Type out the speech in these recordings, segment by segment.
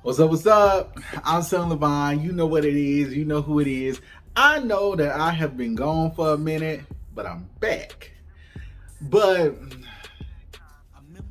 What's up? What's up? I'm Samuel Lavon. You know what it is. You know who it is. I know that I have been gone for a minute, but I'm back. But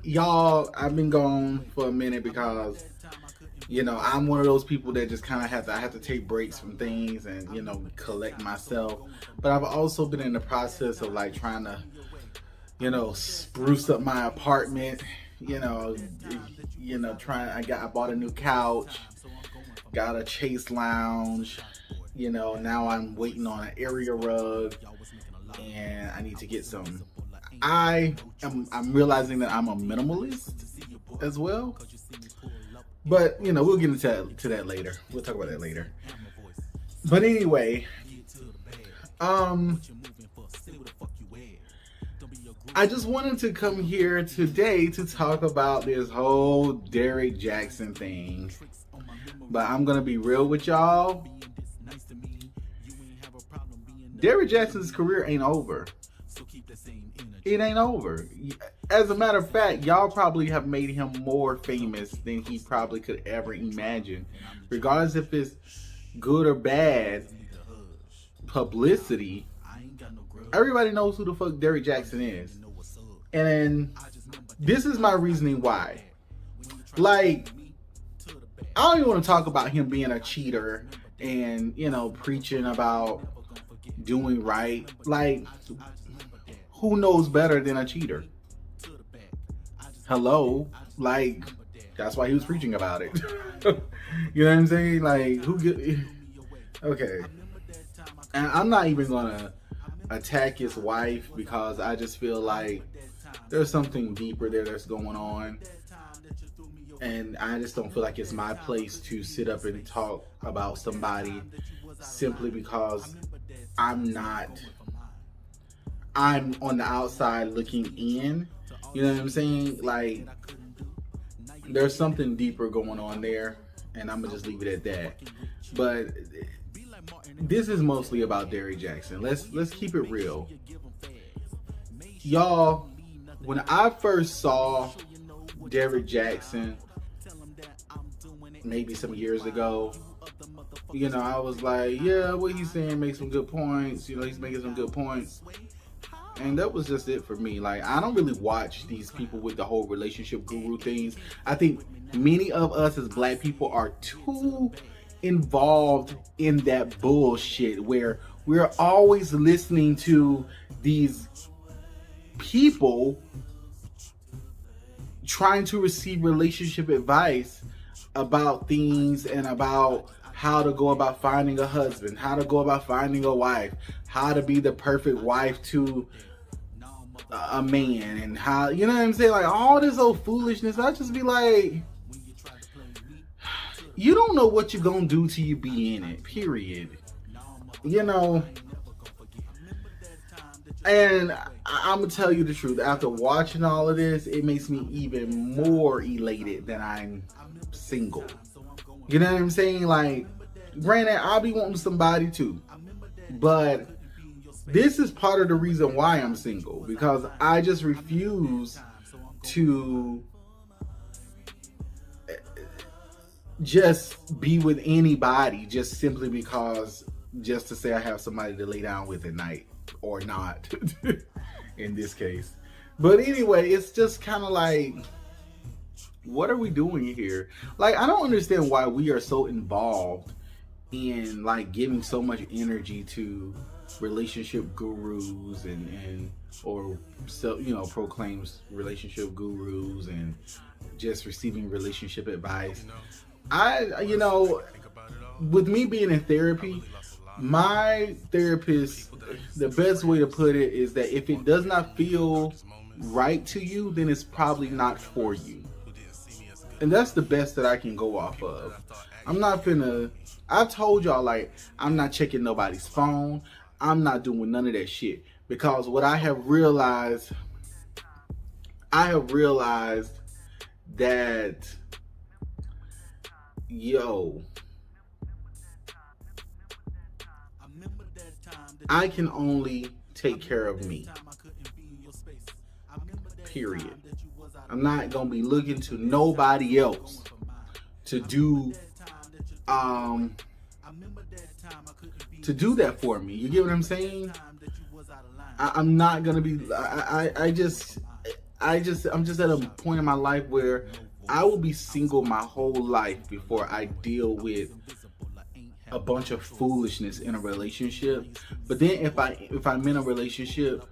y'all, I've been gone for a minute because I'm one of those people that just kind of have to take breaks from things and collect myself. But I've also been in the process of like trying to spruce up my apartment. I bought a new couch, got a chase lounge. Now I'm waiting on an area rug, and I need to get some. I'm realizing that I'm a minimalist as well, but we'll get into that later. We'll talk about that later. But anyway, I just wanted to come here today to talk about this whole Derrick Jaxn thing. But I'm going to be real with y'all. Derrick Jaxn's career ain't over. It ain't over. As a matter of fact, y'all probably have made him more famous than he probably could ever imagine. Regardless if it's good or bad publicity, everybody knows who the fuck Derrick Jaxn is. And this is my reasoning why. Like, I don't even want to talk about him being a cheater and, preaching about doing right. Like, who knows better than a cheater? Hello? Like, that's why he was preaching about it. You know what I'm saying? Like, okay. And I'm not even going to attack his wife because I just feel like there's something deeper there that's going on, and I just don't feel like it's my place to sit up and talk about somebody simply because I'm on the outside looking in. You know what I'm saying? Like, there's something deeper going on there, and I'm gonna just leave it at that. But this is mostly about Derrick Jaxn. Let's keep it real. Y'all, when I first saw Derrick Jaxn, maybe some years ago, I was like, yeah, what he's saying makes some good points. He's making some good points. And that was just it for me. Like, I don't really watch these people with the whole relationship guru things. I think many of us as black people are too involved in that bullshit where we're always listening to these people trying to receive relationship advice about things and about how to go about finding a husband, how to go about finding a wife, how to be the perfect wife to a man, and how, you know what I'm saying? Like, all this old foolishness. I just be like, you don't know what you're gonna do till you be in it, period. And I'm gonna tell you the truth. After watching all of this, it makes me even more elated that I'm single. You know what I'm saying? Like, granted, I'll be wanting somebody too, but this is part of the reason why I'm single, because I just refuse to just be with anybody just simply because, just to say I have somebody to lay down with at night, or not in this case. But anyway, it's just kind of like, what are we doing here? Like, I don't understand why we are so involved in like giving so much energy to relationship gurus or proclaims relationship gurus and just receiving relationship advice. With me being in therapy, my therapist, the best way to put it is that if it does not feel right to you, then it's probably not for you. And that's the best that I can go off of. I've told y'all, like, I'm not checking nobody's phone. I'm not doing none of that shit. Because what I have realized that, I can only take care of me. Period. I'm not going to be looking to nobody else to do that for me. You get what I'm saying? I'm not gonna be. I'm just at a point in my life where I will be single my whole life before I deal with a bunch of foolishness in a relationship. But then if I'm in a relationship,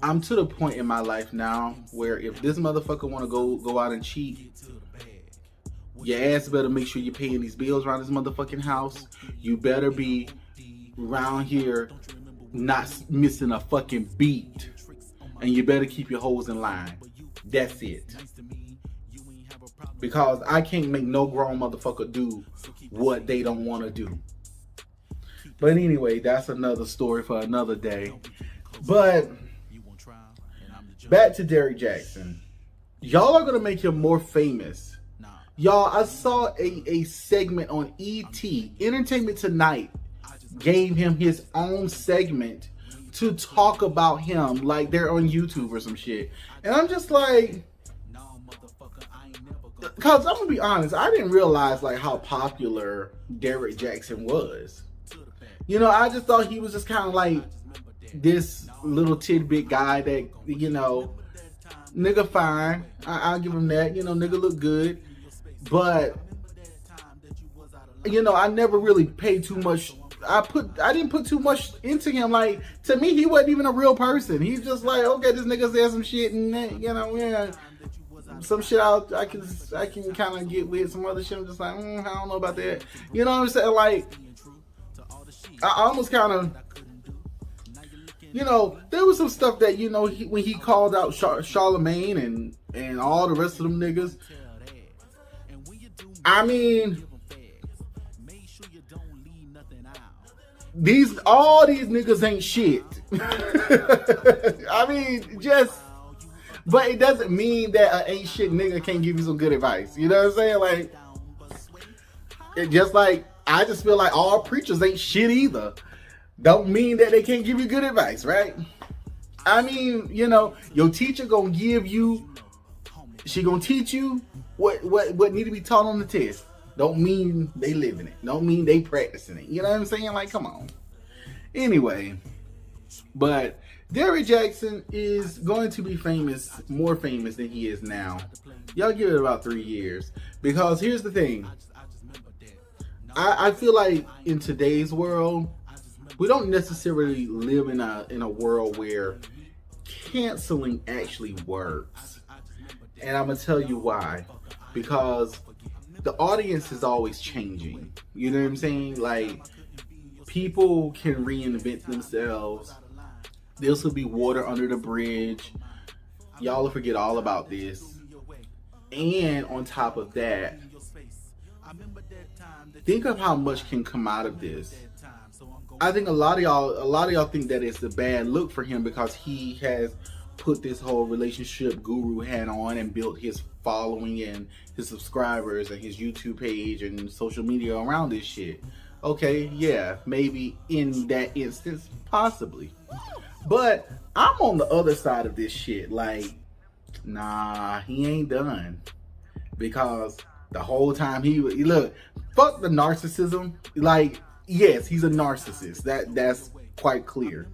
I'm to the point in my life now where if this motherfucker want to go out and cheat, your ass better make sure you're paying these bills around this motherfucking house. You better be around here not missing a fucking beat. And you better keep your hoes in line. That's it. Because I can't make no grown motherfucker do what they don't want to do. But anyway, that's another story for another day. But back to Derrick Jaxn. Y'all are going to make him more famous. Y'all, I saw a segment on ET, Entertainment Tonight, gave him his own segment to talk about him like they're on YouTube or some shit. And I'm just like, because I'm going to be honest, I didn't realize like how popular Derrick Jaxn was. You know, I just thought he was just kind of like this little tidbit guy that, you know, nigga fine. I'll give him that. You know, nigga look good. But, you know, I never really paid too much. I didn't put too much into him. Like, to me, he wasn't even a real person. He's just like, okay, this nigga said some shit, and you know, yeah, some shit I can kind of get with. Some other shit, I'm just like, I don't know about that. You know what I'm saying? Like, I almost kind of, you know, there was some stuff that, you know, when he called out Charlemagne and all the rest of them niggas. I mean, all these niggas ain't shit. I mean, but it doesn't mean that an ain't shit nigga can't give you some good advice. You know what I'm saying? Like, it just like, I just feel like all preachers ain't shit either. Don't mean that they can't give you good advice, right? I mean, you know, your teacher gonna give you, she gonna teach you what need to be taught on the test. Don't mean they living it. Don't mean they practicing it. You know what I'm saying? Like, come on. Anyway, but Derrick Jaxn is going to be famous, more famous than he is now. Y'all give it about 3 years. Because here's the thing. I feel like in today's world, we don't necessarily live in a world where canceling actually works. And I'm going to tell you why. Because the audience is always changing. You know what I'm saying? Like, people can reinvent themselves. This will be water under the bridge. Y'all will forget all about this. And on top of that, think of how much can come out of this. I think a lot of y'all think that it's a bad look for him because he has put this whole relationship guru hat on and built his following and his subscribers and his YouTube page and social media around this shit. Okay, yeah, maybe in that instance, possibly. But I'm on the other side of this shit. Like, nah, he ain't done. Because the whole time look, fuck the narcissism. Like, yes, he's a narcissist. That's quite clear.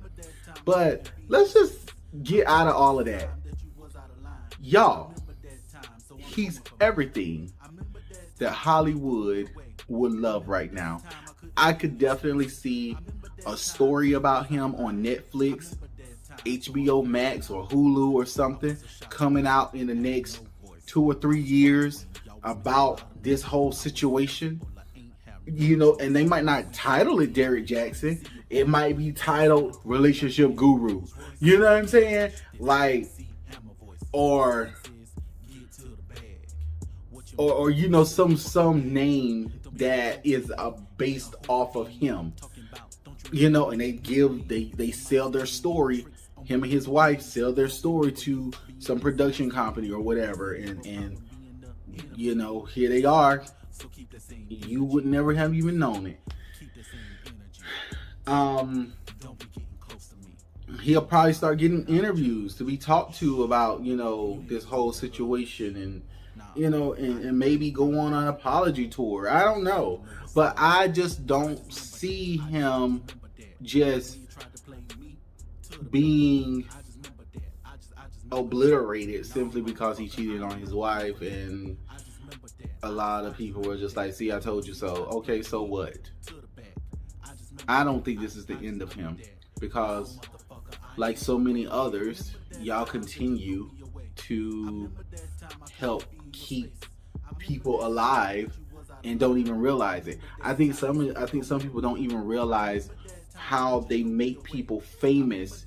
But let's just get out of all of that. Y'all, he's everything that Hollywood would love right now. I could definitely see a story about him on Netflix, HBO Max, or Hulu or something coming out in the next 2 or 3 years about this whole situation. You know, and they might not title it Derrick Jaxn. It might be titled Relationship Guru. You know what I'm saying? Like, or you know, some name that is based off of him. You know, and they sell their story. Him and his wife sell their story to some production company or whatever, and you know, here they are. You would never have even known it. He'll probably start getting interviews to be talked to about, you know, this whole situation you know, and maybe go on an apology tour. I don't know. But I just don't see him just being obliterated simply because he cheated on his wife, and a lot of people were just like, see, I told you so. Okay, so what? I don't think this is the end of him, because like so many others, y'all continue to help keep people alive and don't even realize it. I think some people don't even realize how they make people famous.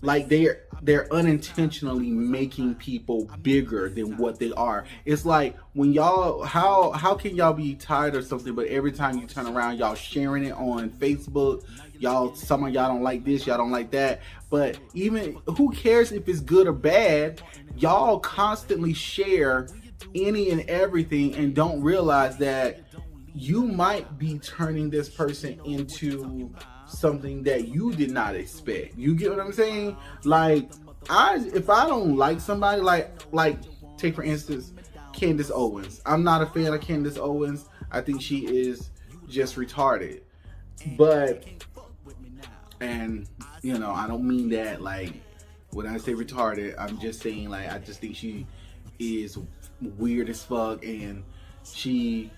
Like they're unintentionally making people bigger than what they are. It's like when y'all, how can y'all be tired of something, but every time you turn around, y'all sharing it on Facebook. Some of y'all don't like this, y'all don't like that. But even, who cares if it's good or bad? Y'all constantly share any and everything and don't realize that you might be turning this person into something that you did not expect. You get what I'm saying? Like, if I don't like somebody, like take for instance Candace Owens. I'm not a fan of Candace Owens. I think she is just retarded. But, and you know, I don't mean that like when I say retarded. I'm just saying, like, I just think she is weird as fuck, and she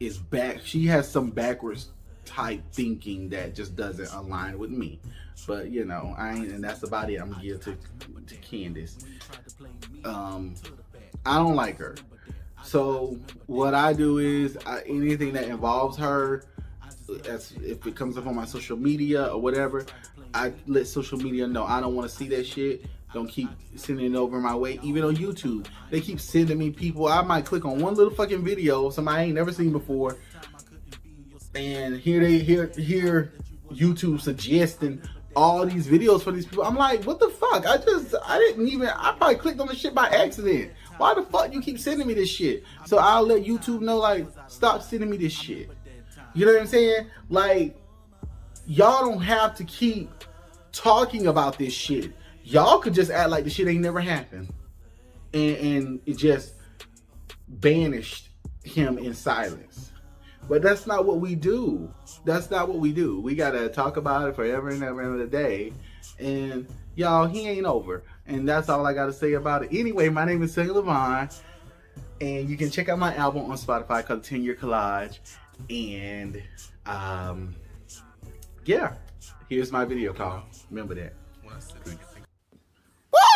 has some backwards type thinking that just doesn't align with me. But you know, and that's about it. I'm gonna give to Candace. I don't like her. So what I do is anything that involves her, if it comes up on my social media or whatever, I let social media know I don't want to see that shit. Don't keep sending it over my way. Even on YouTube, they keep sending me people. I might click on one little fucking video somebody I ain't never seen before, and hear YouTube suggesting all these videos for these people. I'm like, what the fuck? I probably clicked on the shit by accident. Why the fuck you keep sending me this shit? So I'll let YouTube know, like, stop sending me this shit. You know what I'm saying? Like, y'all don't have to keep talking about this shit. Y'all could just act like the shit ain't never happened. And it just banished him in silence. But that's not what we do. That's not what we do. We gotta talk about it forever and ever and a day. And y'all, he ain't over. And that's all I gotta say about it. Anyway, my name is Samuel Lavon, and you can check out my album on Spotify called Year Collage. And yeah, here's my video call. Remember that.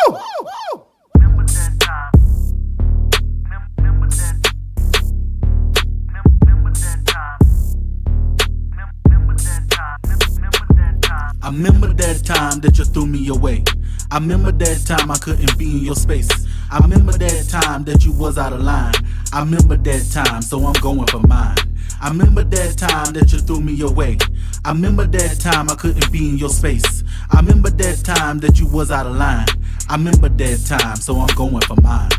Woo! Woo! Remember that time. Remember that. Remember that time. Remember that time. Remember that time. I remember that time that you threw me away. I remember that time I couldn't be in your space. I remember that time that you was out of line. I remember that time, so I'm going for mine. I remember that time that you threw me away. I remember that time I couldn't be in your space. I remember that time that you was out of line. I remember that time, so I'm going for mine.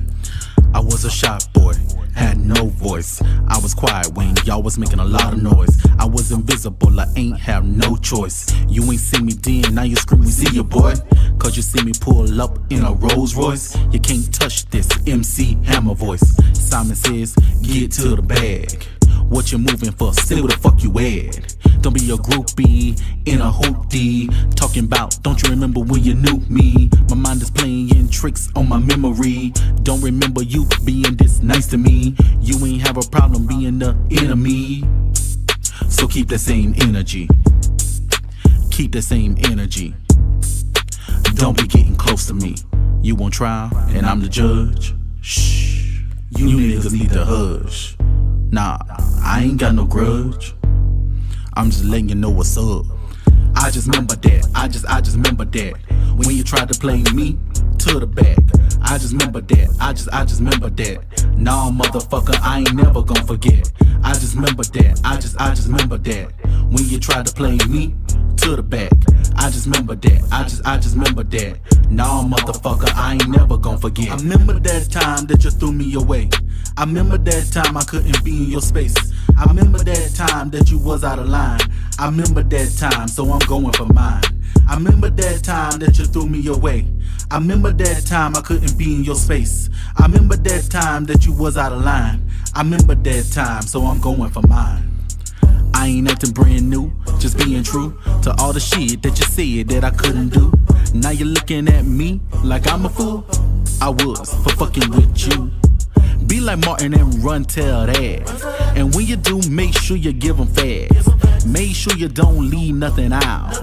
I was a shy boy, had no voice. I was quiet when y'all was making a lot of noise. I was invisible, I ain't have no choice. You ain't see me then, now you scream, we see you, boy. Cause you see me pull up in a Rolls Royce. You can't touch this MC Hammer voice. Simon says, get to the bag. What you moving for? Say what the fuck you at. Don't be a groupie in a hoopty. Talking about, don't you remember when you knew me? My mind is playing tricks on my memory. Don't remember you being this nice to me. You ain't have a problem being the enemy. So keep that same energy. Keep that same energy. Don't be getting close to me. You on trial and I'm the judge. Shh. You niggas need to hush. Nah, I ain't got no grudge. I'm just letting you know what's up. I just remember that. I just remember that. When you tried to play me to the back. I just remember that. I just remember that. Nah, motherfucker, I ain't never gonna forget. I just remember that. I just remember that. When you tried to play me to the back. I just remember that. I just remember that. Nah, motherfucker, I ain't never gonna forget. I remember that time that you threw me away. I remember that time I couldn't be in your space. I remember that time that you was out of line. I remember that time, so I'm going for mine. I remember that time that you threw me away. I remember that time I couldn't be in your space. I remember that time that you was out of line. I remember that time, so I'm going for mine. I ain't nothing brand new, just being true to all the shit that you said that I couldn't do. Now you're looking at me like I'm a fool. I was for fucking with you. Be like Martin and run tell that. And when you do, make sure you give them fast. Make sure you don't leave nothing out.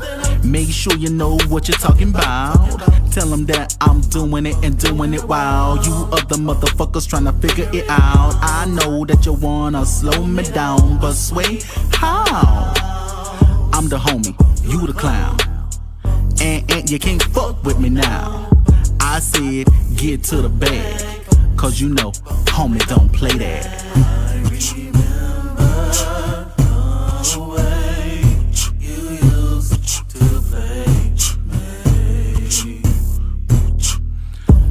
Make sure you know what you're talking about. Tell them that I'm doing it and doing it while you other motherfuckers trying to figure it out. I know that you wanna slow me down, but sway, how? I'm the homie, you the clown, and you can't fuck with me now. I said get to the bag, cause you know homie don't play that.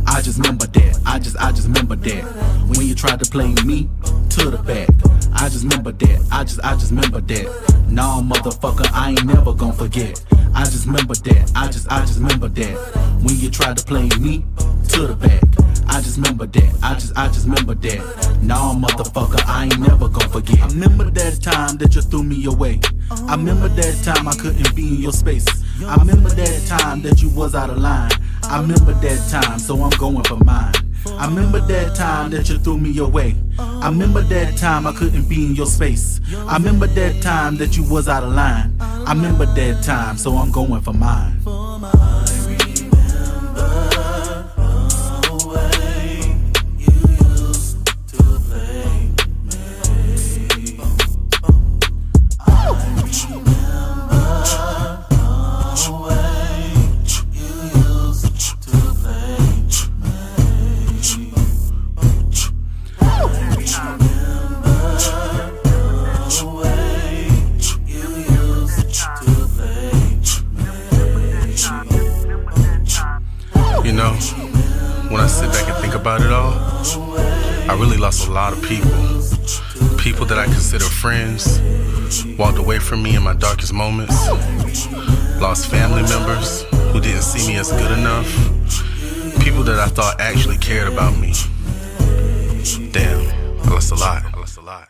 I just remember that, I just remember that. When you tried to play me to the back. I just remember that, I just remember that. Nah, motherfucker, I ain't never gonna forget. I just remember that, I just remember that. When you tried to play me to the back. I just remember that, I just remember that. Nah, motherfucker, I ain't never gonna forget. I remember that time that you threw me away. I remember that time I couldn't be in your space. I remember that time that you was out of line. I remember that time, so I'm going for mine. I remember that time that you threw me away. I remember that time I couldn't be in your space. I remember that time that you was out of line. I remember that time, so I'm going for mine. You know, when I sit back and think about it all, I really lost a lot of people. People that I consider friends walked away from me in my darkest moments. Lost family members who didn't see me as good enough. People that I thought actually cared about me. Damn, I lost a lot.